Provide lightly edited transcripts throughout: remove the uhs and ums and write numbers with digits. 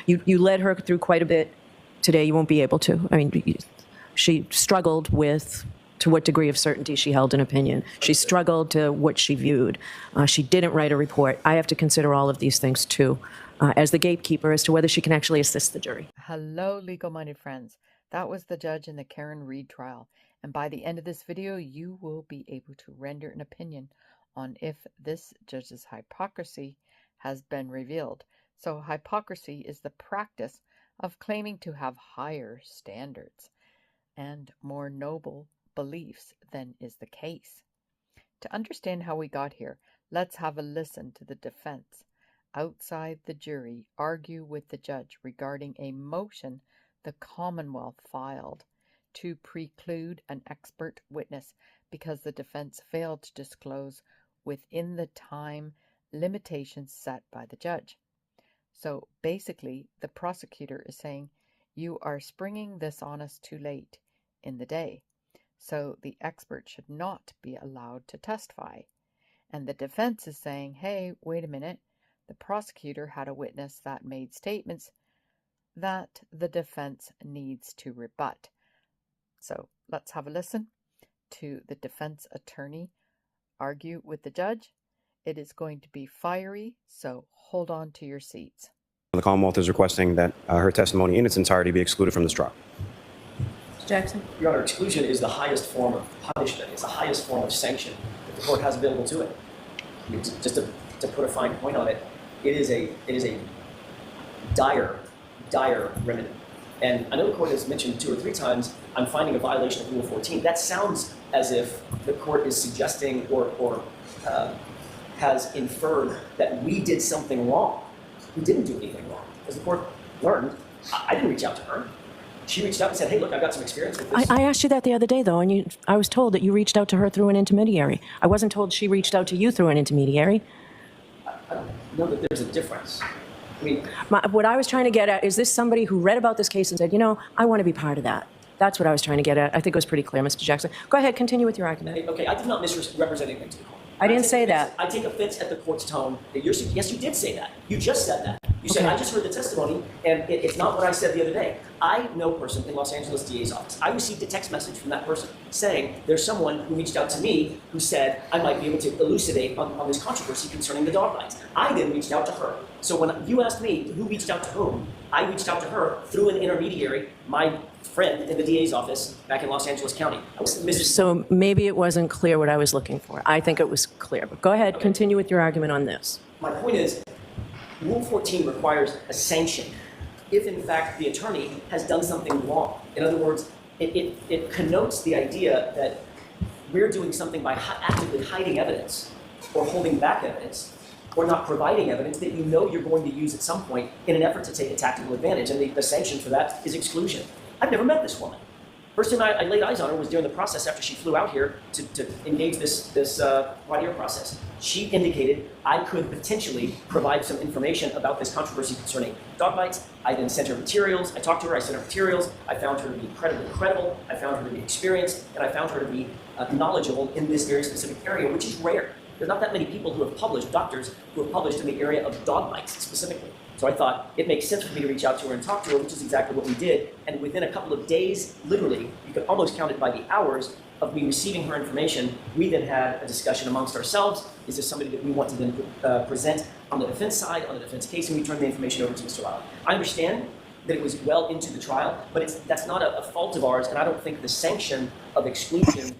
You led her through quite a bit today. You won't be able to. I mean, she struggled with to what degree of certainty she held an opinion. She struggled to what she viewed. She didn't write a report. I have to consider all of these things too, as the gatekeeper, as to whether she can actually assist the jury. Hello, legal-minded friends. That was the judge in the Karen Reid trial. And by the end of this video, you will be able to render an opinion on if this judge's hypocrisy has been revealed. So hypocrisy is the practice of claiming to have higher standards and more noble beliefs than is the case. To understand how we got here, let's have a listen to the defense outside the jury argue with the judge regarding a motion the Commonwealth filed to preclude an expert witness because the defense failed to disclose within the time limitations set by the judge. So basically, the prosecutor is saying, you are springing this on us too late in the day, so the expert should not be allowed to testify. And the defense is saying, hey, wait a minute, the prosecutor had a witness that made statements that the defense needs to rebut. So let's have a listen to the defense attorney argue with the judge. It is going to be fiery, so hold on to your seats. The Commonwealth is requesting that her testimony in its entirety be excluded from this trial. Jackson? Your Honor, exclusion is the highest form of punishment. It's the highest form of sanction that the court has available to it. Just to put a fine point on it, it is a dire remedy. And I know the court has mentioned 2 or 3 times, I'm finding a violation of Rule 14. That sounds as if the court is suggesting or has inferred that we did something wrong. We didn't do anything wrong. As the court learned, I didn't reach out to her. She reached out and said, hey, look, I've got some experience with this. I asked you that the other day, though, and I was told that you reached out to her through an intermediary. I wasn't told she reached out to you through an intermediary. I don't know that there's a difference. I mean, What I was trying to get at is this somebody who read about this case and said, you know, I want to be part of that. That's what I was trying to get at. I think it was pretty clear, Mr. Jackson. Go ahead, continue with your argument. okay, I did not misrepresent anything to the court. I didn't say that. I take offense at the court's tone. Yes, you did say that. You just said that. You said, I just heard the testimony, and it's not what I said the other day. I know a person in Los Angeles DA's office. I received a text message from that person saying there's someone who reached out to me who said I might be able to elucidate on this controversy concerning the dog bites. I then reached out to her. So when you asked me who reached out to whom, I reached out to her through an intermediary, my friend in the DA's office back in Los Angeles County. So maybe it wasn't clear what I was looking for. I think it was clear. But go ahead, continue with your argument on this. My point is, Rule 14 requires a sanction if, in fact, the attorney has done something wrong. In other words, it connotes the idea that we're doing something by actively hiding evidence or holding back evidence or not providing evidence that you know you're going to use at some point in an effort to take a tactical advantage. And the sanction for that is exclusion. I've never met this woman. First time I laid eyes on her was during the process after she flew out here to engage this voir dire process. She indicated I could potentially provide some information about this controversy concerning dog bites. I then sent her materials. I talked to her. I sent her materials. I found her to be incredibly credible. I found her to be experienced. And I found her to be knowledgeable in this very specific area, which is rare. There's not that many people who have published, doctors who have published in the area of dog bites specifically. So I thought it makes sense for me to reach out to her and talk to her, which is exactly what we did. And within a couple of days, literally, you could almost count it by the hours of me receiving her information, we then had a discussion amongst ourselves. Is this somebody that we want to then present on the defense side, on the defense case, and we turned the information over to Mr. Lally. I understand that it was well into the trial, but that's not a fault of ours, and I don't think the sanction of exclusion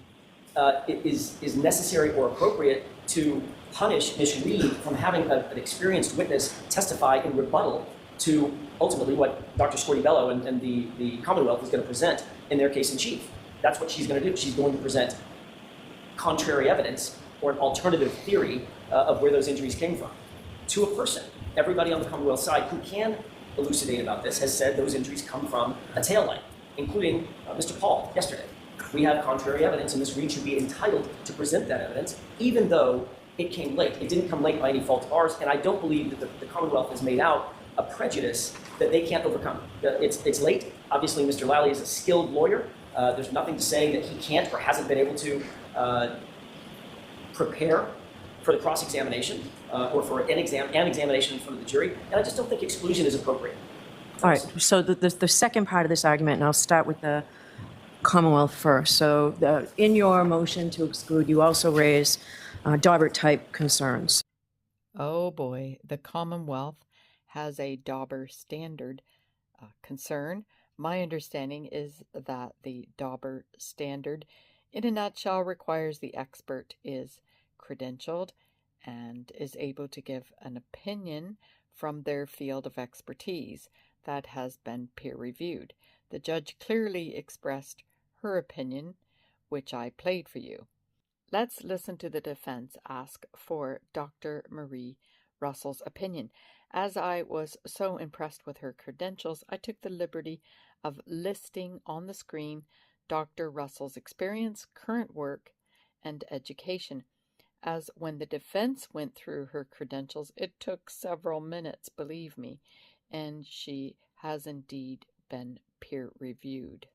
is necessary or appropriate to punish Ms. Reid from having an experienced witness testify in rebuttal to ultimately what Dr. Scortibello and the Commonwealth is going to present in their case in chief. That's what she's going to do. She's going to present contrary evidence or an alternative theory of where those injuries came from to a person. Everybody on the Commonwealth side who can elucidate about this has said those injuries come from a tail light, including Mr. Paul yesterday. We have contrary evidence, and Ms. Reid should be entitled to present that evidence, even though it came late. It didn't come late by any fault of ours, and I don't believe that the Commonwealth has made out a prejudice that they can't overcome. It's late. Obviously, Mr. Lally is a skilled lawyer. There's nothing to say that he can't or hasn't been able to prepare for the cross-examination or for an examination in front of the jury, and I just don't think exclusion is appropriate. All right, so the second part of this argument, and I'll start with the Commonwealth first. So in your motion to exclude, you also raise Daubert-type concerns. Oh boy, the Commonwealth has a Daubert standard concern. My understanding is that the Daubert standard, in a nutshell, requires the expert is credentialed and is able to give an opinion from their field of expertise that has been peer-reviewed. The judge clearly expressed her opinion, which I played for you. Let's listen to the defense ask for Dr. Marie Russell's opinion. As I was so impressed with her credentials, I took the liberty of listing on the screen Dr. Russell's experience, current work, and education. As when the defense went through her credentials, it took several minutes, believe me, and she has indeed been peer-reviewed.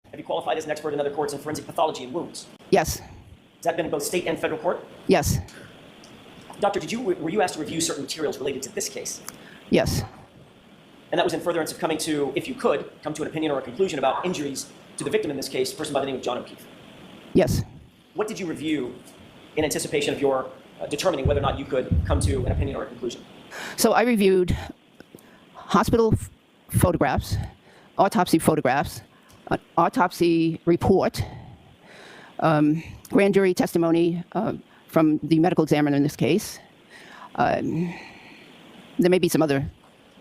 Have you qualified as an expert in other courts in forensic pathology and wounds? Yes. Has that been in both state and federal court? Yes. Doctor, were you asked to review certain materials related to this case? Yes. And that was in furtherance of coming to, if you could, come to an opinion or a conclusion about injuries to the victim in this case, a person by the name of John O'Keefe. Yes. What did you review in anticipation of your determining whether or not you could come to an opinion or a conclusion? So I reviewed hospital photographs, autopsy photographs, an autopsy report, grand jury testimony from the medical examiner in this case. There may be some other.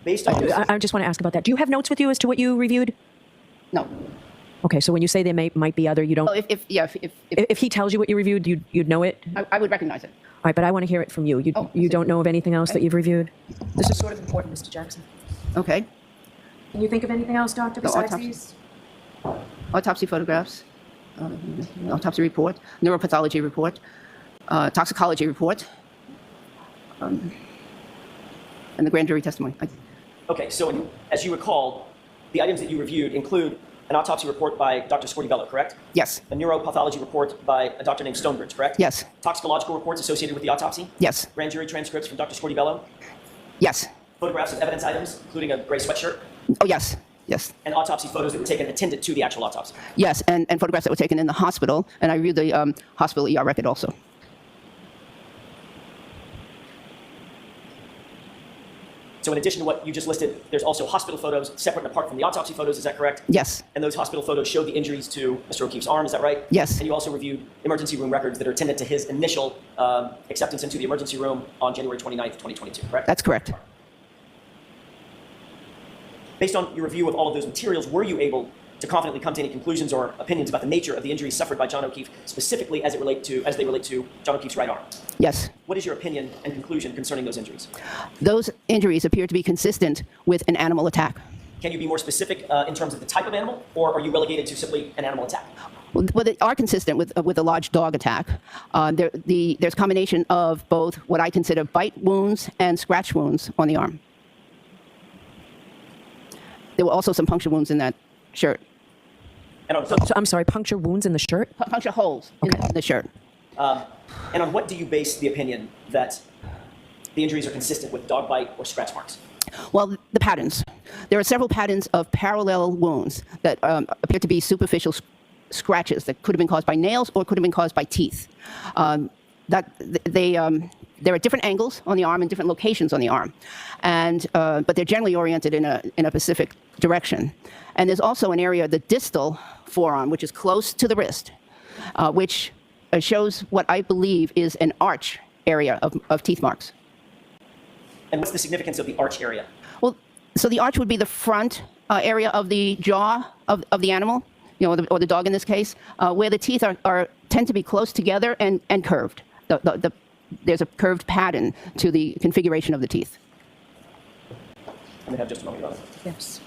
Based on I just want to ask about that. Do you have notes with you as to what you reviewed? No. Okay, so when you say there might be other, you don't. Well, If he tells you what you reviewed, you'd know it. I would recognize it. All right, but I want to hear it from you. You don't know of anything else that you've reviewed? This is sort of important, Mr. Jackson. Okay. Can you think of anything else, Doctor, besides autopsy. these? Autopsy photographs, autopsy report, neuropathology report, toxicology report, and the grand jury testimony. Okay, so as you recall, the items that you reviewed include an autopsy report by Dr. Scorti-Bello, correct? Yes. A neuropathology report by a doctor named Stonebridge, correct? Yes. Toxicological reports associated with the autopsy? Yes. Grand jury transcripts from Dr. Scorti-Bello? Yes. Photographs of evidence items, including a gray sweatshirt? Oh, yes. Yes. And autopsy photos that were taken attendant to the actual autopsy? Yes, and photographs that were taken in the hospital, and I reviewed the hospital ER record also. So in addition to what you just listed, there's also hospital photos separate and apart from the autopsy photos, is that correct? Yes. And those hospital photos show the injuries to Mr. O'Keefe's arm, is that right? Yes. And you also reviewed emergency room records that are attendant to his initial acceptance into the emergency room on January 29th, 2022, correct? That's correct. Based on your review of all of those materials, were you able to confidently come to any conclusions or opinions about the nature of the injuries suffered by John O'Keefe, specifically as they relate to John O'Keefe's right arm? Yes. What is your opinion and conclusion concerning those injuries? Those injuries appear to be consistent with an animal attack. Can you be more specific in terms of the type of animal, or are you relegated to simply an animal attack? Well, they are consistent with a large dog attack. There's a combination of both what I consider bite wounds and scratch wounds on the arm. There were also some puncture wounds in that shirt. And on, So, I'm sorry, puncture wounds in the shirt? Puncture holes in the shirt. and on what do you base the opinion that the injuries are consistent with dog bite or scratch marks? Well, the patterns. There are several patterns of parallel wounds that appear to be superficial scratches that could have been caused by nails or could have been caused by teeth. There are different angles on the arm and different locations on the arm, and but they're generally oriented in a specific direction. And there's also an area, the distal forearm, which is close to the wrist, which shows what I believe is an arch area of teeth marks. And what's the significance of the arch area? Well, so the arch would be the front area of the jaw of the animal, or the dog in this case, where the teeth tend to be close together and curved. There's a curved pattern to the configuration of the teeth. I'm going to have just a moment, Your Honor. Yes.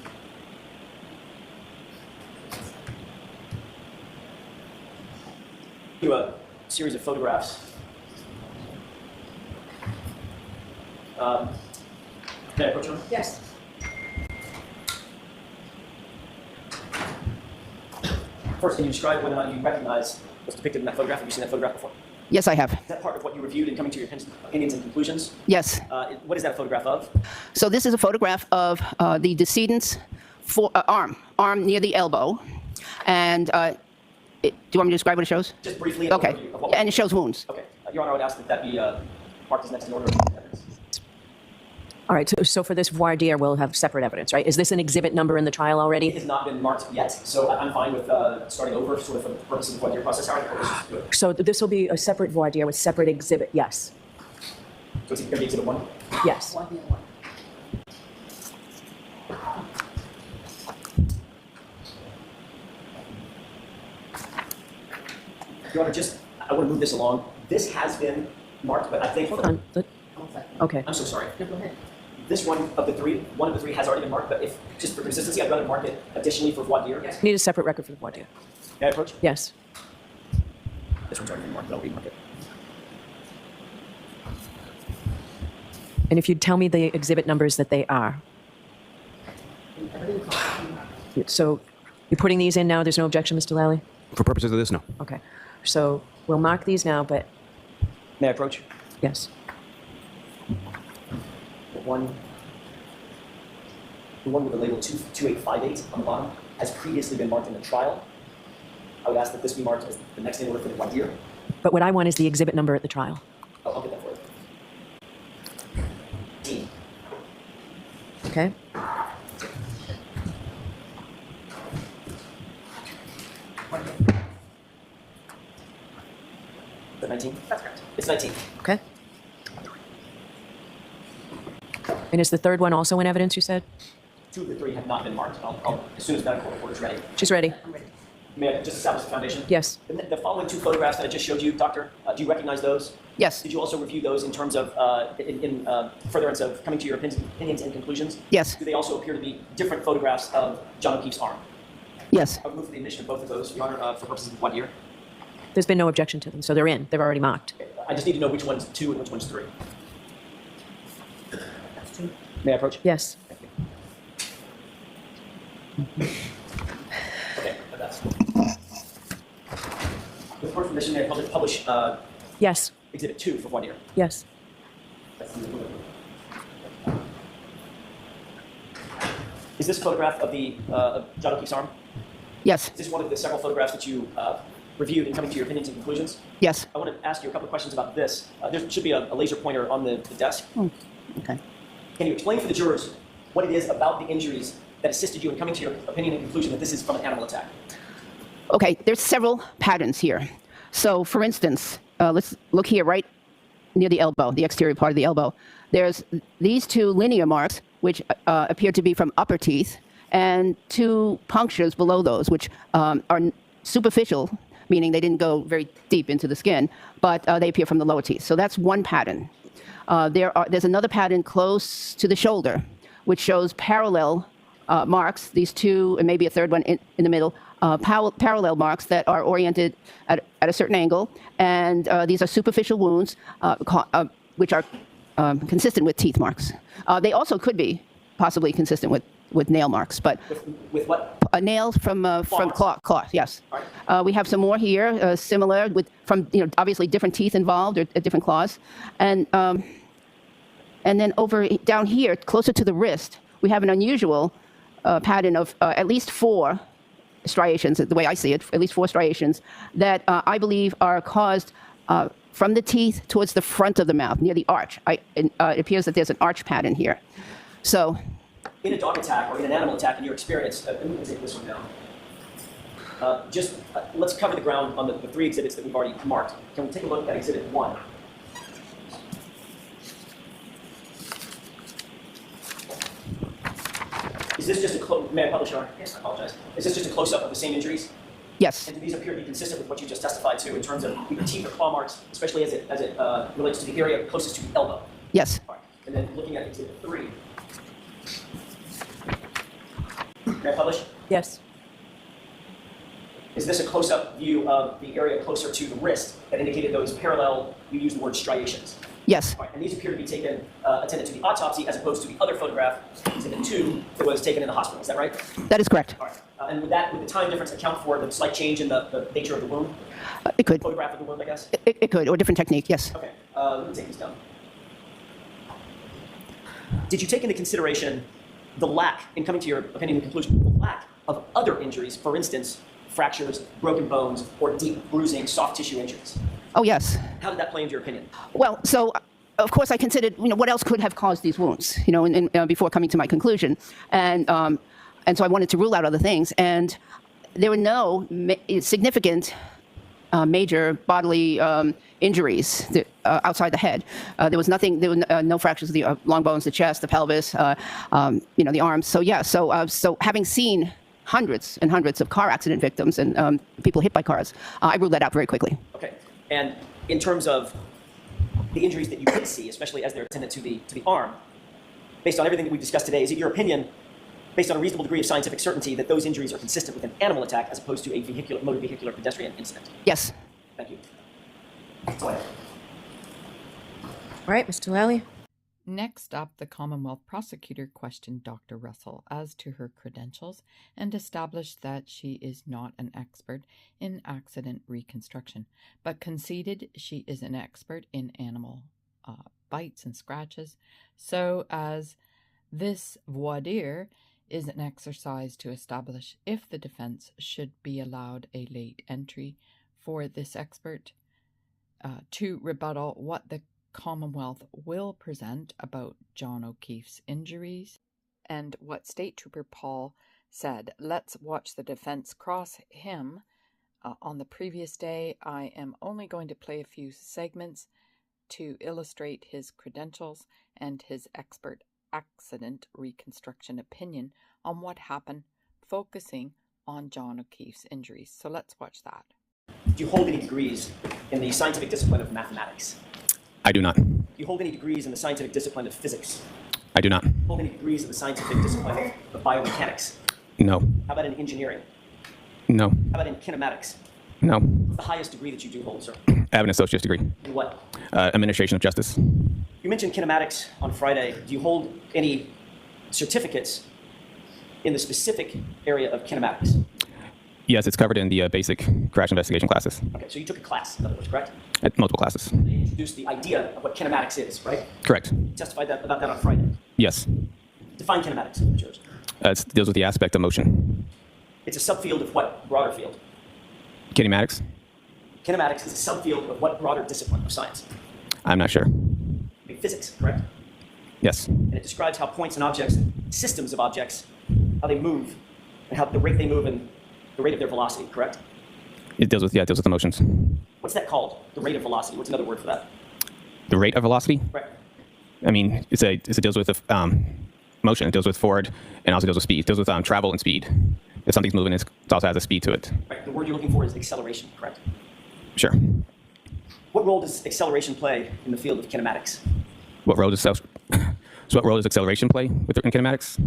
Do a series of photographs. Can I approach you? Yes. First, can you describe whether or not you recognize what's depicted in that photograph? Have you seen that photograph before? Yes, I have. Is that part of what you reviewed in coming to your opinions and conclusions? Yes. What is that a photograph of? So this is a photograph of the decedent's arm near the elbow. And do you want me to describe what it shows? Just briefly. An Okay. overview of what And it shows wounds. Okay. Your Honor, I would ask that that be marked as next in order of evidence. All right, so for this voir dire, we'll have separate evidence, right? Is this an exhibit number in the trial It already? has not been marked yet, so I'm fine with starting over, sort of for the purposes of what your process are. So this will be a separate voir dire with separate exhibit, yes. So it's going to be exhibit 1? Yes. Your Honor, I want to move this along. This has been marked, but I think... Hold on. Okay. I'm so sorry. No, go ahead. This one of the three has already been marked, but if, just for consistency, I'd rather mark it additionally for voir dire. Need a separate record for the voir dire. May I approach? Yes. This one's already been marked, but I'll remark it. And if you'd tell me the exhibit numbers that they are. So you're putting these in now? There's no objection, Mr. Lally? For purposes of this, no. Okay. So we'll mark these now, but May I approach? yes. The one with the label 2858 on the bottom has previously been marked in the trial. I would ask that this be marked as the next in order for the voir dire. But what I want is the exhibit number at the trial. I'll get that for you. D. Okay? Is that 19? That's correct. It's 19. Okay. And is the third one also in evidence, you said? 2 of the 3 have not been marked. As soon as that court report is ready. She's ready. May I just establish the foundation? Yes. The following 2 photographs that I just showed you, Doctor, do you recognize those? Yes. Did you also review those in terms of, in furtherance of coming to your opinions and conclusions? Yes. Do they also appear to be different photographs of John O'Keefe's arm? Yes. I would move for the admission of both of those, Your Honor, for purposes of voir dire. There's been no objection to them, so they're in. They're already marked. I just need to know which one's 2 and which one's 3. May I approach? Yes. Okay, that's with court permission, may I publish Yes. Exhibit 2 for voir dire? Yes. Is this a photograph of the of John O'Keefe's arm? Yes. Is this one of the several photographs that you reviewed in coming to your opinions and conclusions? Yes. I want to ask you a couple of questions about this. There should be a laser pointer on the desk. Okay. Can you explain for the jurors what it is about the injuries that assisted you in coming to your opinion and conclusion that this is from an animal attack? Okay, there's several patterns here. So, for instance, let's look here right near the elbow, the exterior part of the elbow. There's these 2 linear marks, which appear to be from upper teeth, and 2 punctures below those, which are superficial, meaning they didn't go very deep into the skin, but they appear from the lower teeth. So that's one pattern. There's another pattern close to the shoulder, which shows parallel marks, these 2, and maybe a third one in the middle, parallel marks that are oriented at a certain angle, and these are superficial wounds, which are consistent with teeth marks. They also could be possibly consistent with nail marks, but With what? nails from Claws. claws, yes. All We have some more here, similar from obviously different teeth involved or different claws, and then down here, closer to the wrist, we have an unusual pattern of at least 4 striations, the way I see it, at least 4 striations that I believe are caused from the teeth towards the front of the mouth, near the arch. It appears that there's an arch pattern here. So, in a dog attack or in an animal attack, in your experience, let me take this one down. Let's cover the ground on the 3 exhibits that we've already marked. Can we take a look at Exhibit 1? Is this just a may I publish, Your Honor? Yes. I apologize. Is this just a close-up of the same injuries? yes, And do these appear to be consistent with what you just testified to in terms of either teeth or claw marks, especially as it relates to the area closest to the elbow? yes, All right. And then looking at Exhibit 3. May I publish? Yes. Is this a close-up view of the area closer to the wrist that indicated those parallel, you used the word striations? yes, All right. And these appear to be taken, attended to the autopsy as opposed to the other photograph, Exhibit 2, that was taken in the hospital. Is that right? that is correct. All right. And would the time difference account for the slight change in the nature of the wound? It could. Photograph of the wound, I guess? It could, or different technique, yes. Okay, let me take this down. Did you take into consideration the lack, in coming to your opinion and conclusion, the lack of other injuries, for instance, fractures, broken bones, or deep bruising, soft tissue injuries? Oh, yes. How did that play into your opinion? Well, so of course I considered, what else could have caused these wounds, before coming to my conclusion. And so I wanted to rule out other things. And there were no significant major bodily injuries outside the head. There was nothing. There were no fractures of the long bones, the chest, the pelvis, the arms. So yeah. So having seen hundreds and hundreds of car accident victims and people hit by cars, I ruled that out very quickly. Okay. And in terms of the injuries that you did see, especially as they're attendant to the arm, based on everything that we've discussed today, is it your opinion, based on a reasonable degree of scientific certainty, that those injuries are consistent with an animal attack as opposed to a motor vehicular pedestrian incident? Yes. Thank you. That's all I have. All right, Mr. Lally. Next up, the Commonwealth Prosecutor questioned Dr. Russell as to her credentials and established that she is not an expert in accident reconstruction, but conceded she is an expert in animal bites and scratches, so as this voir dire is an exercise to establish if the defense should be allowed a late entry for this expert to rebuttal what the Commonwealth will present about John O'Keefe's injuries and what State Trooper Paul said. Let's watch the defense cross him on the previous day. I am only going to play a few segments to illustrate his credentials and his expert accident reconstruction opinion on what happened, focusing on John O'Keefe's injuries. So let's watch that. Do you hold any degrees in the scientific discipline of mathematics? I do not. Do you hold any degrees in the scientific discipline of physics? I do not. Hold any degrees in the scientific discipline of biomechanics? No. How about in engineering? No. How about in kinematics? No. What's the highest degree that you do hold, sir? I have an associate's degree. In what? Administration of justice. You mentioned kinematics on Friday. Do you hold any certificates in the specific area of kinematics? Yes, it's covered in the basic crash investigation classes. Okay, so you took a class, in other words, correct? At multiple classes. They introduced the idea of what kinematics is, right? Correct. You testified about that on Friday. Yes. Define kinematics, if it's yours. It deals with the aspect of motion. It's a subfield of what broader field? Kinematics? Kinematics is a subfield of what broader discipline of science? I'm not sure. Physics, correct? Yes. And it describes how points and objects, systems of objects, how they move, and how the rate they move and the rate of their velocity, correct? It deals with emotions. What's that called? The rate of velocity. What's another word for that? The rate of velocity? Right. I mean, it deals with motion. It deals with forward and also deals with speed. It deals with travel and speed. If something's moving, it also has a speed to it. Right. The word you're looking for is acceleration, correct? Sure. What role does acceleration play in the field of kinematics? What role does acceleration play in kinematics?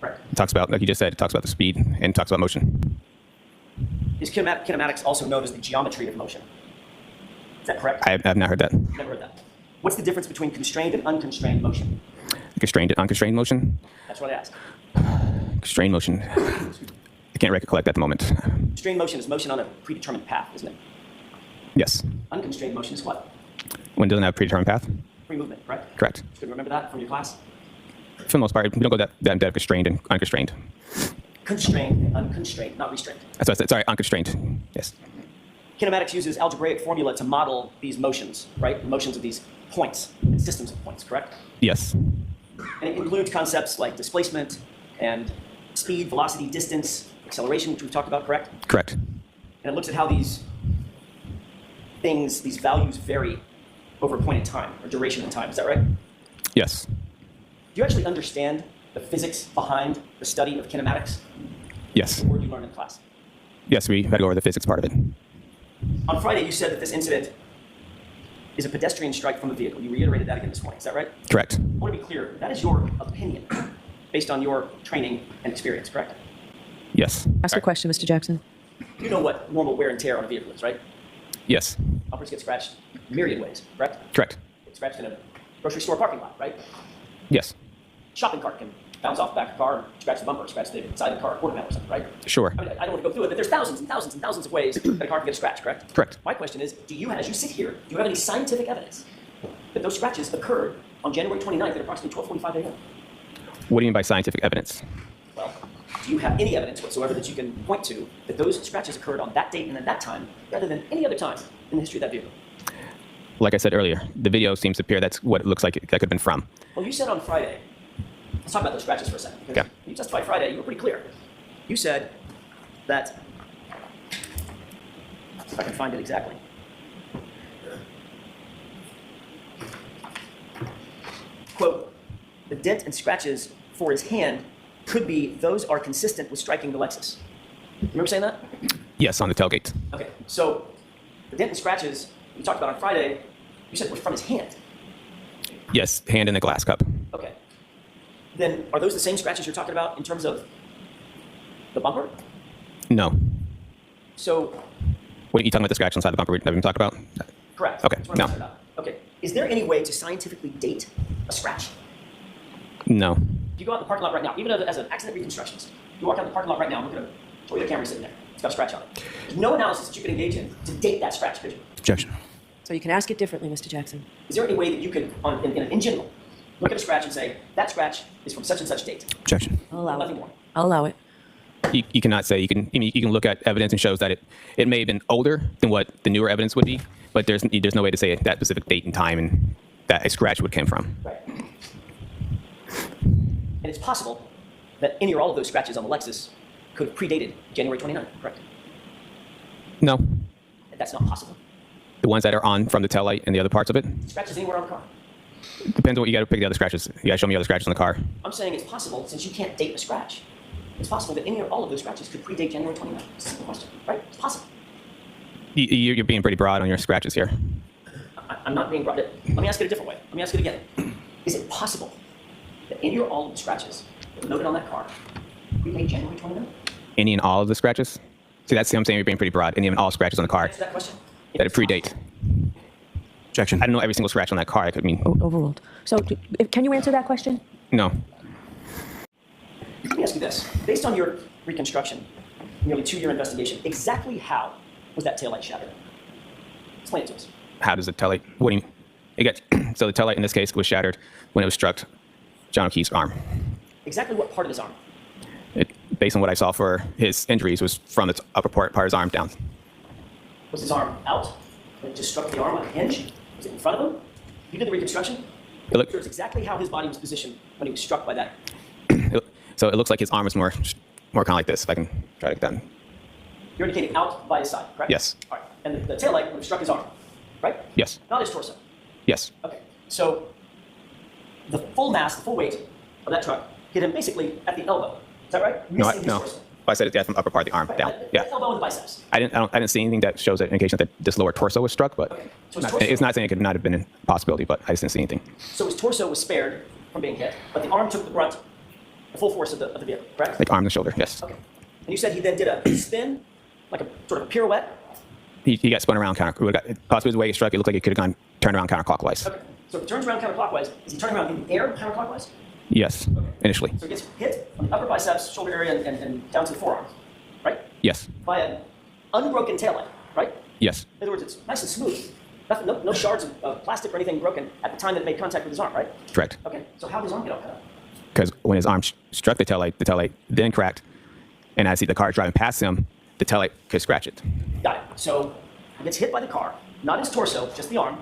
Right. It talks about, like you just said, it talks about the speed and it talks about motion. Is kinematics also known as the geometry of motion? Is that correct? I have not heard that. Never heard that. What's the difference between constrained and unconstrained motion? Constrained and unconstrained motion? That's what I asked. Constrained motion. I can't recollect at the moment. Constrained motion is motion on a predetermined path, isn't it? Yes. Unconstrained motion is what? When it doesn't have a predetermined path? Free movement, correct? Correct. Should remember that from your class? For the most part, we don't go that in depth, constrained and unconstrained. Constrained and unconstrained, not restrained. That's what I said. Sorry, unconstrained. Yes. Kinematics uses algebraic formula to model these motions, right? The motions of these points and systems of points, correct? Yes. And it includes concepts like displacement and speed, velocity, distance, acceleration, which we've talked about, correct? Correct. And it looks at how these things, these values vary over a point in time, or duration in time. Is that right? Do Yes. you actually understand the physics behind the study of kinematics? Yes. The word you learned in class. Yes, we had to go over the physics part of it. On Friday, you said that this incident is a pedestrian strike from a vehicle. You reiterated that again this morning. Is that right? Correct. I want to be clear. That is your opinion based on your training and experience, correct? Yes. Ask a question, Mr. Jackson. You know what normal wear and tear on a vehicle is, right? Yes. Bumpers get scratched myriad ways, correct? Correct. Get scratched in a grocery store parking lot, right? Yes. Shopping cart can bounce off the back of the car, scratch the bumper, scratch the side of the car, quarter panel or something, right? Sure. I mean, I don't want to go through it, but there's thousands and thousands and thousands of ways that a car can get a scratch, correct? Correct. My question is, do you, as you sit here, do you have any scientific evidence that those scratches occurred on January 29th at approximately 12:45 a.m.? What do you mean by scientific evidence? Well, do you have any evidence whatsoever that you can point to that those scratches occurred on that date and at that time, rather than any other time in the history of that vehicle? Like I said earlier, the video seems to appear that's what it looks like that could have been from. Well, you said on Friday, let's talk about those scratches for a second, because Okay. when you testified Friday, you were pretty clear. You said that, if I can find it exactly. Quote, the dent and scratches for his hand could be, those are consistent with striking the Lexus. You remember saying that? Yes, on the tailgate. Okay, so the dent and scratches you talked about on Friday, you said were from his hand. Yes, hand in the glass cup. Okay. Then are those the same scratches you're talking about in terms of the bumper? No. So, What are you talking about the scratch inside the bumper that we talked about? correct. Okay, That's what I'm no. talking about. Okay. Is there any way to scientifically date a scratch? No. If you go out in the parking lot right now, even as an accident reconstructionist, you walk out in the parking lot right now and look at a Toyota Camry sitting there. It's got a scratch on it. There's no analysis that you can engage in to date that scratch, could you? Objection. So you can ask it differently, Mr. Jackson. Is there any way that you could, in general, look at a scratch and say, that scratch is from such and such date? Objection. I'll allow Nothing it. more. I'll allow it. You cannot say, you can look at evidence and shows that it may have been older than what the newer evidence would be, but there's no way to say that specific date and time and that a scratch would come from. Right. And it's possible that any or all of those scratches on the Lexus could have predated January 29th, correct? No. That's not possible. The ones that are on from the taillight and the other parts of it, Scratches anywhere on the car. depends on what you got to pick the other scratches. You got to show me other scratches on the car. I'm saying it's possible, since you can't date a scratch, it's possible that any or all of those scratches could predate January 29th. It's a simple question, right? It's possible. You're being pretty broad on your scratches here. I'm not being brought it. Let me ask it a different way. Let me ask it again. Is it possible that any or all of the scratches that were noted on that car predate January 29th? Any and all of the scratches? See, that's I'm saying you're being pretty broad. Any and all scratches on the car Answer that question. If that it it's possible. predate. Objection. I don't know every single scratch on that car. I could mean Overruled. So can you answer that question? no. Let me ask you this. Based on your reconstruction, nearly 2-year investigation, exactly how was that taillight shattered? Explain it to us. How does the taillight? What do you mean? It got so the taillight in this case was shattered when it was struck John O'Keefe's arm. Exactly what part of his arm? Based on what I saw for his injuries, was from the upper part of his arm down. Was his arm out? When it just struck the arm on a hinge? Was it in front of him? You did the reconstruction? It looked, Here's exactly how his body was positioned when he was struck by that. so it looks like his arm is more kind of like this. If I can try to get that. You're indicating out by his side, correct? Yes. All right. And the taillight would have struck his arm, right? Yes. Not his torso. Yes. Okay. So the full mass, the full weight of that truck hit him basically at the elbow. Is that right? No. Missing his No. torso. I said it from the upper part of the arm Right, down. at Yeah. the elbow and the biceps. I didn't see anything that shows an indication that this lower torso was struck, but Okay. So his torso, it's not saying it could not have been a possibility, but I just didn't see anything. So his torso was spared from being hit, but the arm took the brunt, the full force of the vehicle, correct? Like arm and shoulder. Yes. Okay. And you said he then did a spin, like a sort of a pirouette? He got spun around possibly the way he struck. It looked like it could have turned around counterclockwise. Okay. So if he turns around counterclockwise, is he turning around in the air counterclockwise? Yes. Initially. So he gets hit on the upper biceps, shoulder area, and down to the forearms, right? Yes. By an unbroken taillight, right? Yes. In other words, it's nice and smooth. Nothing, no shards of plastic or anything broken at the time that it made contact with his arm, right? Correct. Okay. So how did his arm get all cut up? Because when his arm struck the taillight then cracked, and as the car driving past him, the taillight could scratch it. Got it. So he gets hit by the car, not his torso, just the arm.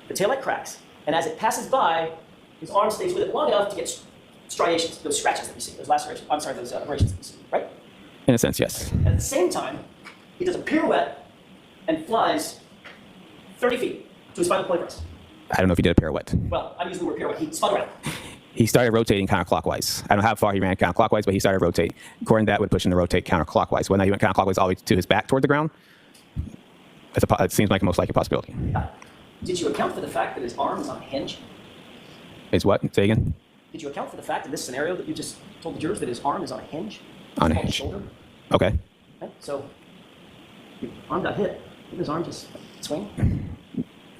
The taillight cracks, and as it passes by, his arm stays with it long enough to get striations, those scratches that you see, those lacerations. I'm sorry, those abrasions that you see, right? In a sense, yes. And at the same time, he does a pirouette and flies 30 feet to his final point rest. I don't know if he did a pirouette. Well, I'm using the word pirouette. He spun around. He started rotating counterclockwise. I don't know how far he ran counterclockwise, but he started rotating. According to that, would push him to rotate counterclockwise. Whether he went counterclockwise all the way to his back toward the ground, it seems like a most likely possibility. Did you account for the fact that his arm is on a hinge? Is what? Say again? Did you account for the fact in this scenario that you just told the jurors that his arm is on a hinge? On a his hinge. shoulder? Okay. Okay. So your arm got hit. Did his arm just swing?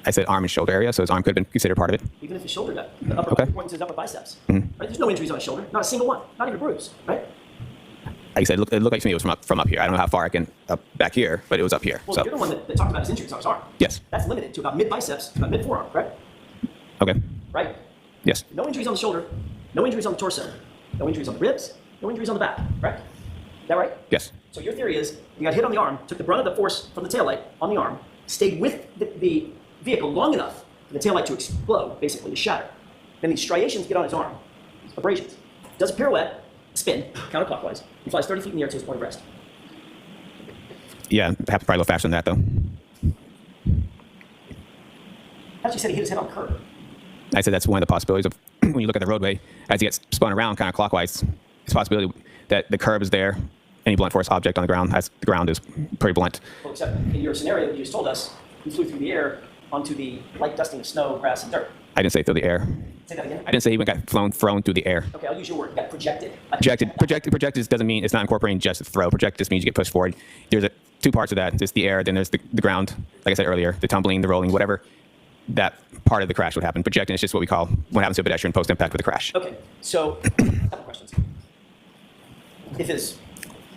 I said arm and shoulder area, so his arm could have been considered part of it. Even if his shoulder got the upper Okay. pointing to his upper biceps. Right? There's no injuries on his shoulder, not a single one, not even a bruise, right? Like I said, it looked like to me it was from up here. I don't know how far I can up back here, but it was up here. Well, So you're the one that talked about his injuries on his arm. yes. That's limited to about mid biceps, to about mid forearm, right? Okay. Right? Yes. No injuries on the shoulder, no injuries on the torso, no injuries on the ribs, no injuries on the back, right? Is that right? Yes. So your theory is you got hit on the arm, took the brunt of the force from the taillight on the arm, stayed with the vehicle long enough for the taillight to explode, basically, to shatter. Then these striations get on his arm, abrasions. Does a pirouette, spin, counterclockwise, and flies 30 feet in the air to his point of rest. Yeah, have to probably a little faster than that though. As you said, he hit his head on a curb. I said that's one of the possibilities of when you look at the roadway as he gets spun around counterclockwise. It's a possibility that the curb is there. Any blunt force object on the ground, as the ground is pretty blunt. Well, except in your scenario that you just told us, he flew through the air onto the light dusting of snow, grass, and dirt. I didn't say through the air. Say that again? I didn't say he got thrown through the air. Okay, I'll use your word. He got projected. Projected doesn't mean it's not incorporating just the throw. Project just means you get pushed forward. There's two parts of that. There's the air, then there's the ground. Like I said earlier, the tumbling, the rolling, whatever that part of the crash would happen. Projecting is just what we call what happens to a pedestrian post-impact with a crash. Okay, so a couple questions. If his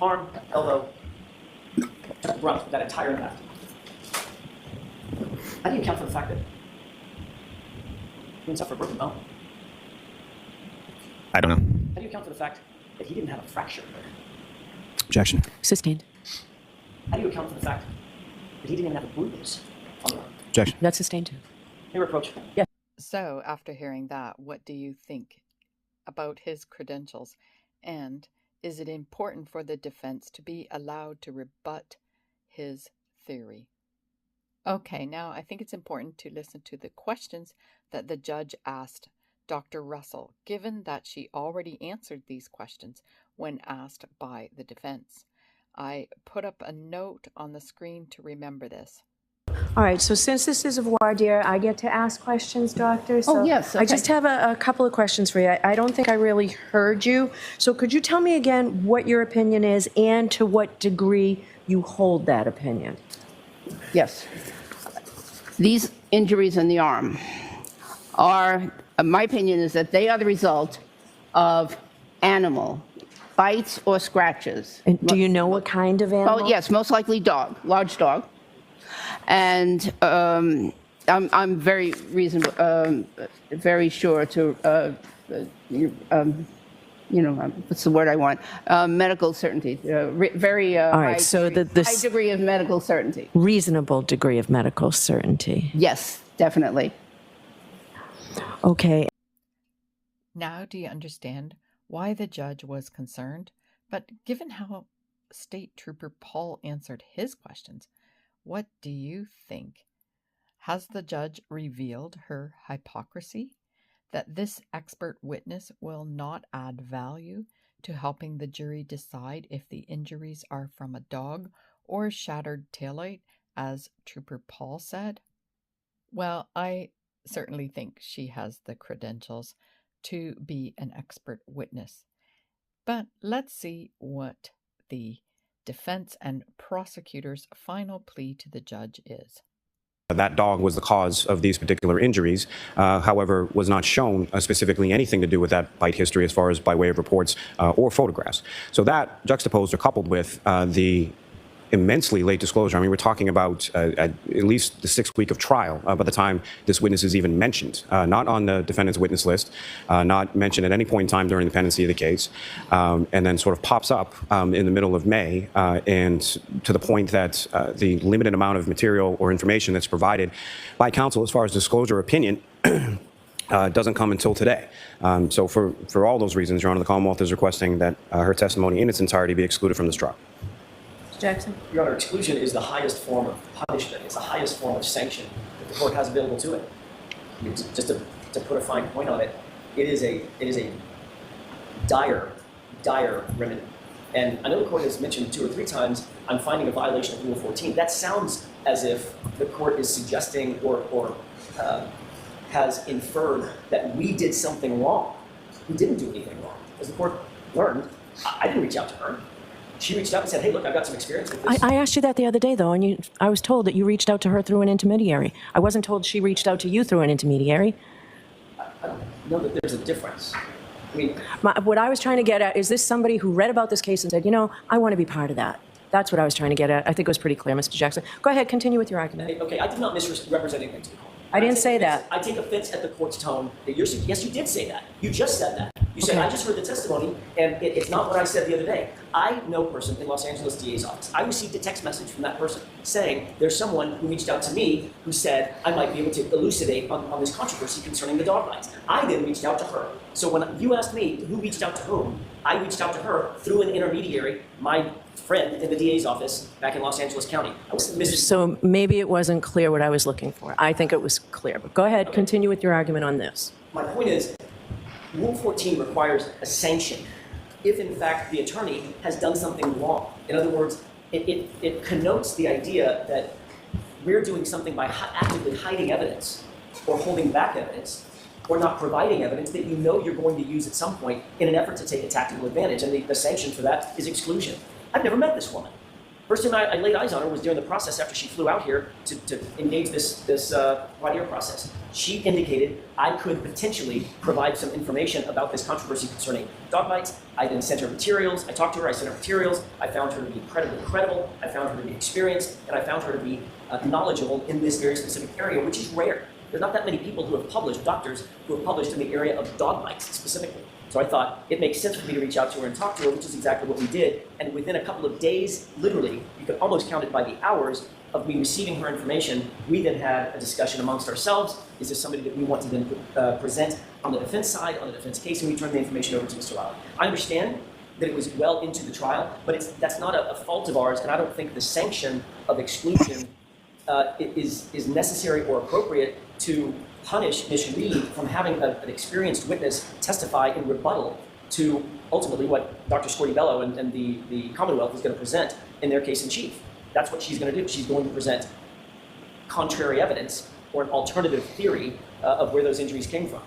arm, elbow, took the brunt of that entire impact, how do you account for the fact that he didn't suffer a broken bone? I don't know. How do you account for the fact that he didn't have a fracture? Objection. Sustained. How do you account for the fact that he didn't even have a bruise on the arm? Objection. That's sustained too. Hey, reproach. So, after hearing that, what do you think about his credentials? And is it important for the defense to be allowed to rebut his theory? Okay, now I think it's important to listen to the questions that the judge asked Dr. Russell, given that she already answered these questions when asked by the defense. I put up a note on the screen to remember this. All right, so since this is a voir dire, I get to ask questions, Doctor? So Oh, yes, I okay. just have a couple of questions for you. I don't think I really heard you. So could you tell me again what your opinion is and to what degree you hold that opinion? Yes. These injuries in the arm are, my opinion is that they are the result of animal bites or scratches. And do you know what kind of animal? Well, yes, most likely dog, large dog. And I'm very reasonable, very sure to, what's the word I want? Medical certainty, very right, so high degree of medical certainty. Reasonable degree of medical certainty. Yes, definitely. Okay. Now do you understand why the judge was concerned? But given how State Trooper Paul answered his questions, what do you think? Has the judge revealed her hypocrisy? That this expert witness will not add value to helping the jury decide if the injuries are from a dog or a shattered taillight, as Trooper Paul said? Well, I certainly think she has the credentials to be an expert witness. But let's see what the defense and prosecutor's final plea to the judge is. That dog was the cause of these particular injuries, however, was not shown specifically anything to do with that bite history as far as by way of reports or photographs. So that juxtaposed or coupled with the immensely late disclosure. I mean, we're talking about at least the 6th week of trial by the time this witness is even mentioned, not on the defendant's witness list, not mentioned at any point in time during the pendency of the case, and then sort of pops up in the middle of May, and to the point that the limited amount of material or information that's provided by counsel as far as disclosure opinion doesn't come until today. So for all those reasons, Your Honor, the Commonwealth is requesting that her testimony in its entirety be excluded from this trial. Jackson? Your Honor, exclusion is the highest form of punishment. It's the highest form of sanction that the court has available to it. Just to put a fine point on it, it is a dire remedy. And I know the court has mentioned 2 or 3 times, I'm finding a violation of Rule 14. That sounds as if the court is suggesting or has inferred that we did something wrong. We didn't do anything wrong. As the court learned, I didn't reach out to her. She reached out and said, hey, look, I've got some experience with this. I asked you that the other day, though, and I was told that you reached out to her through an intermediary. I wasn't told she reached out to you through an intermediary. I don't know that there's a difference. I mean, What I was trying to get at, is this somebody who read about this case and said, you know, I want to be part of that? That's what I was trying to get at. I think it was pretty clear, Mr. Jackson. Go ahead, continue with your argument. okay, I did not misrepresent anything to the court. I didn't say that. I take offense at the court's tone that you're saying, yes, you did say that. You just said that. You said, Okay. I just heard the testimony, and it's not what I said the other day. I know a person in Los Angeles DA's office. I received a text message from that person saying there's someone who reached out to me who said I might be able to elucidate on this controversy concerning the dog bites. I then reached out to her. So when you asked me who reached out to whom, I reached out to her through an intermediary, my friend in the DA's office back in Los Angeles County. I was Mrs. So maybe it wasn't clear what I was looking for. I think it was clear. But go ahead, continue with your argument on this. My point is, Rule 14 requires a sanction if, in fact, the attorney has done something wrong. In other words, it connotes the idea that we're doing something by actively hiding evidence or holding back evidence or not providing evidence that you know you're going to use at some point in an effort to take a tactical advantage. And the sanction for that is exclusion. I've never met this woman. First time I laid eyes on her was during the process after she flew out here to engage this voir dire process. She indicated I could potentially provide some information about this controversy concerning dog bites. I then sent her materials. I talked to her. I sent her materials. I found her to be incredibly credible. I found her to be experienced. And I found her to be knowledgeable in this very specific area, which is rare. There's not that many people who have published, doctors who have published in the area of dog bites specifically. So I thought it makes sense for me to reach out to her and talk to her, which is exactly what we did. And within a couple of days, literally, you could almost count it by the hours of me receiving her information, we then had a discussion amongst ourselves. Is this somebody that we want to then present on the defense side, on the defense case, and we turned the information over to Mr. Lally. I understand that it was well into the trial, but that's not a fault of ours, and I don't think the sanction of exclusion is necessary or appropriate to punish Ms. Reed from having an experienced witness testify in rebuttal to ultimately what Dr. Scortibello and the Commonwealth is going to present in their case in chief. That's what she's going to do. She's going to present contrary evidence or an alternative theory of where those injuries came from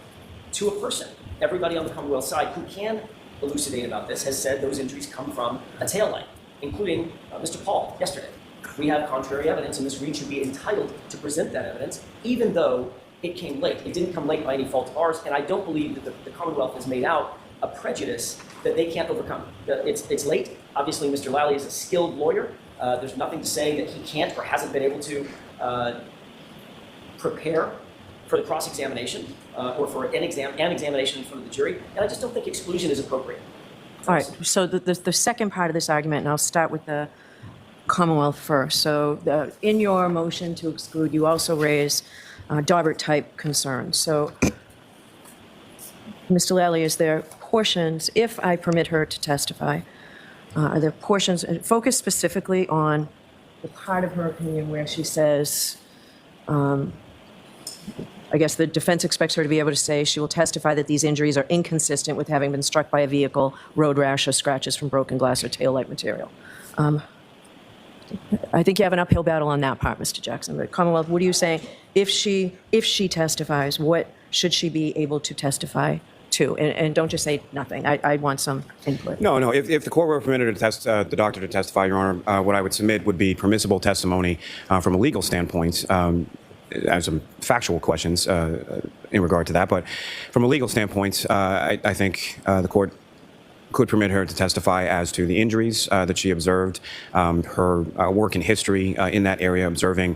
to a person. Everybody on the Commonwealth side who can elucidate about this has said those injuries come from a taillight, including Mr. Paul yesterday. We have contrary evidence, and Ms. Reed should be entitled to present that evidence, even though it came late. It didn't come late by any fault of ours, and I don't believe that the Commonwealth has made out a prejudice that they can't overcome. It's late. Obviously, Mr. Lally is a skilled lawyer. There's nothing to say that he can't or hasn't been able to prepare for the cross-examination or for an examination in front of the jury, and I just don't think exclusion is appropriate. All right, so the second part of this argument, and I'll start with the Commonwealth first. So in your motion to exclude, you also raise Daubert-type concerns. So, Mr. Lally, is there portions, if I permit her to testify, are there portions, focus specifically on the part of her opinion where she says, I guess the defense expects her to be able to say she will testify that these injuries are inconsistent with having been struck by a vehicle, road rash, or scratches from broken glass or taillight material. I think you have an uphill battle on that part, Mr. Jackson. But Commonwealth, what are you saying? If she testifies, what should she be able to testify to? And don't just say nothing. I want some input. No. If the court were permitted to the doctor to testify, Your Honor, what I would submit would be permissible testimony from a legal standpoint. I have some factual questions in regard to that, but from a legal standpoint, I think the court could permit her to testify as to the injuries that she observed, her work in history in that area, observing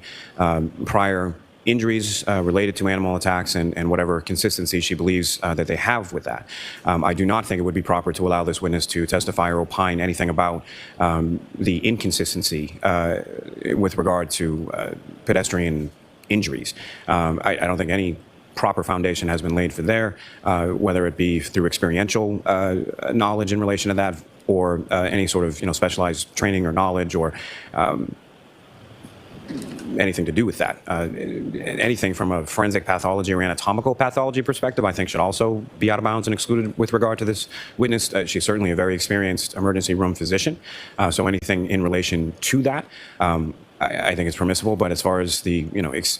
prior injuries related to animal attacks and whatever consistency she believes that they have with that. I do not think it would be proper to allow this witness to testify or opine anything about the inconsistency with regard to pedestrian injuries. I don't think any proper foundation has been laid for there, whether it be through experiential knowledge in relation to that, or any sort of specialized training or knowledge, or anything to do with that. Anything from a forensic pathology or anatomical pathology perspective, I think should also be out of bounds and excluded with regard to this witness. She's certainly a very experienced emergency room physician, so anything in relation to that, I think it's permissible, but as far as the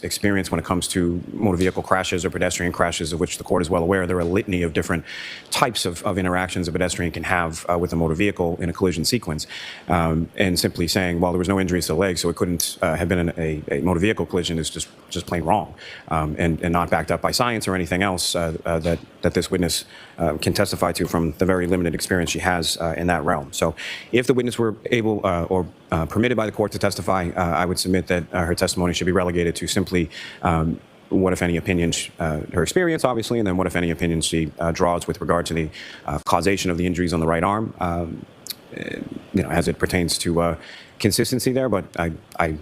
experience when it comes to motor vehicle crashes or pedestrian crashes, of which the court is well aware, there are a litany of different types of interactions a pedestrian can have with a motor vehicle in a collision sequence. And simply saying, well, there was no injuries to the leg, so it couldn't have been a motor vehicle collision is just plain wrong, and not backed up by science or anything else that this witness can testify to from the very limited experience she has in that realm. So if the witness were able or permitted by the court to testify, I would submit that her testimony should be relegated to simply what, if any, opinions, her experience, obviously, and then what, if any, opinions she draws with regard to the causation of the injuries on the right arm, as it pertains to consistency there. But I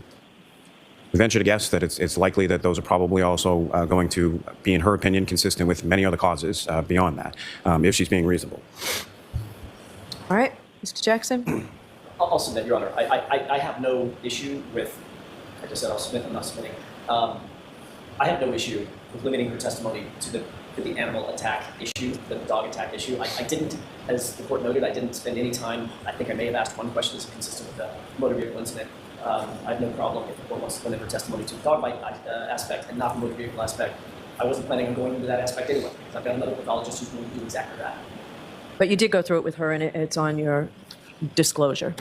venture to guess that it's likely that those are probably also going to be, in her opinion, consistent with many other causes beyond that, if she's being reasonable. All right, Mr. Jackson? I'll submit, Your Honor. I have no issue with, like I said, I'll submit, I'm not submitting. I have no issue with limiting her testimony to the animal attack issue, the dog attack issue. I didn't, as the court noted, I didn't spend any time. I think I may have asked one question that's consistent with the motor vehicle incident. I have no problem if the court wants to limit her testimony to the dog bite aspect and not the motor vehicle aspect. I wasn't planning on going into that aspect anyway, because I've got another pathologist who's going to do exactly that. But you did go through it with her, and it's on your disclosure.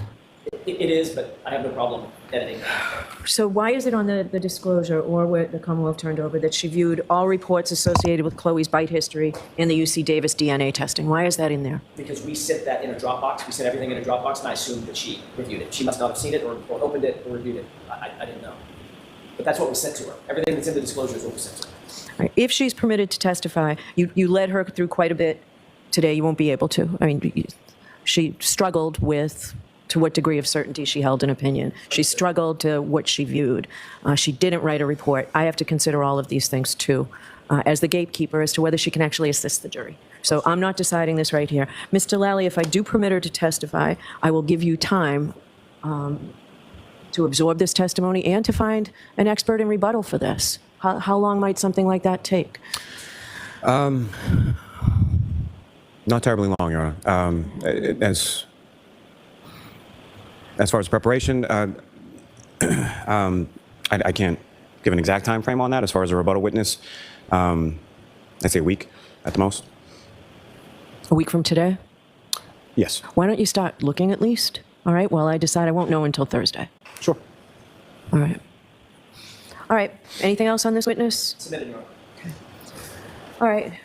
It is, but I have no problem editing that. So why is it on the disclosure, or where the Commonwealth turned over, that she viewed all reports associated with Chloe's bite history and the UC Davis DNA testing? Why is that in there? Because we set that in a Dropbox. We set everything in a Dropbox, and I assumed that she reviewed it. She must not have seen it or opened it or reviewed it. I didn't know. But that's what was sent to her. Everything that's in the disclosure is what was sent to her. All right. If she's permitted to testify, you led her through quite a bit today. You won't be able to. I mean, she struggled with to what degree of certainty she held an opinion. She struggled to what she viewed. She didn't write a report. I have to consider all of these things, too, as the gatekeeper, as to whether she can actually assist the jury. So I'm not deciding this right here. Mr. Lally, if I do permit her to testify, I will give you time to absorb this testimony and to find an expert in rebuttal for this. How long might something like that take? Not terribly long, Your Honor. As far as preparation, I can't give an exact time frame on that. As far as a rebuttal witness, I'd say a week at the most. A week from today? Yes. Why don't you start looking at least? All right, well, I decide I won't know until Thursday. Sure. All right. All right, anything else on this witness? Submitted, Your Honor. Okay. All right.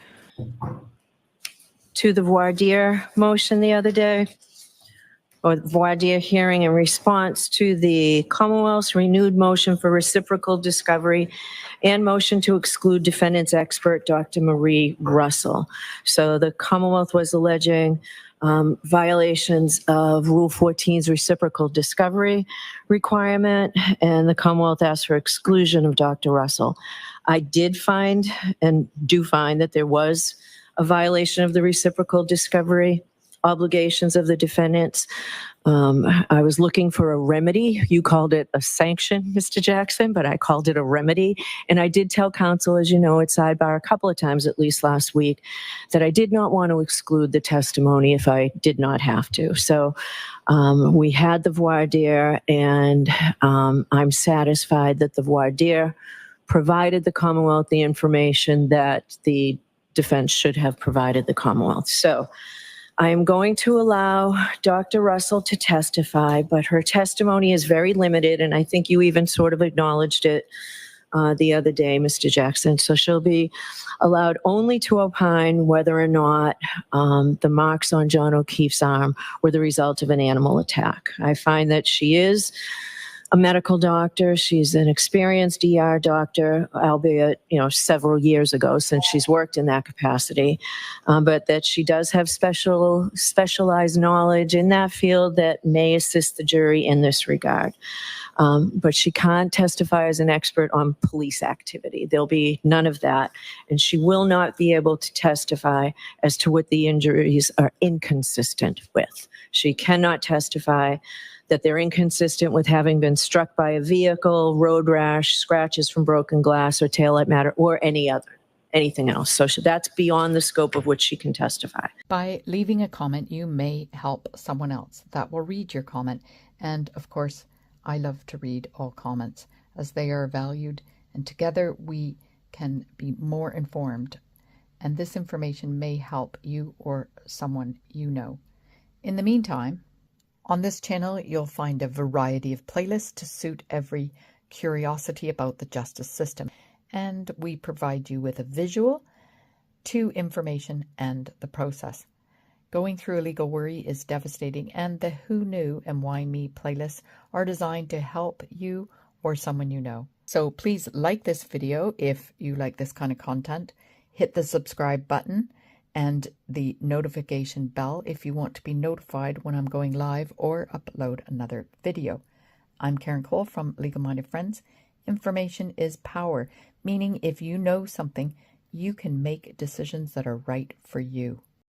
To the voir dire motion the other day, or voir dire hearing in response to the Commonwealth's renewed motion for reciprocal discovery and motion to exclude defendant's expert, Dr. Marie Russell. So the Commonwealth was alleging violations of Rule 14's reciprocal discovery requirement, and the Commonwealth asked for exclusion of Dr. Russell. I did find and do find that there was a violation of the reciprocal discovery obligations of the defendants. I was looking for a remedy. You called it a sanction, Mr. Jackson, but I called it a remedy. And I did tell counsel, as you know, at sidebar a couple of times, at least last week, that I did not want to exclude the testimony if I did not have to. So we had the voir dire, and I'm satisfied that the voir dire provided the Commonwealth the information that the defense should have provided the Commonwealth. So I am going to allow Dr. Russell to testify, but her testimony is very limited, and I think you even sort of acknowledged it the other day, Mr. Jackson. So she'll be allowed only to opine whether or not the marks on John O'Keefe's arm were the result of an animal attack. I find that she is a medical doctor. She's an experienced ER doctor, albeit, several years ago since she's worked in that capacity, but that she does have specialized knowledge in that field that may assist the jury in this regard. But she can't testify as an expert on police activity. There'll be none of that. And she will not be able to testify as to what the injuries are inconsistent with. She cannot testify that they're inconsistent with having been struck by a vehicle, road rash, scratches from broken glass or taillight matter, or anything else. So that's beyond the scope of which she can testify. By leaving a comment, you may help someone else that will read your comment. And of course, I love to read all comments as they are valued, and together we can be more informed, and this information may help you or someone you know. In the meantime, on this channel you'll find a variety of playlists to suit every curiosity about the justice system, and we provide you with a visual to information and the process. Going through a legal worry is devastating, and the Who Knew and Why Me playlists are designed to help you or someone you know. So please like this video if you like this kind of content. Hit the subscribe button and the notification bell if you want to be notified when I'm going live or upload another video. I'm Karen Cole from Legal Minded Friends. Information is power, meaning if you know something, you can make decisions that are right for you.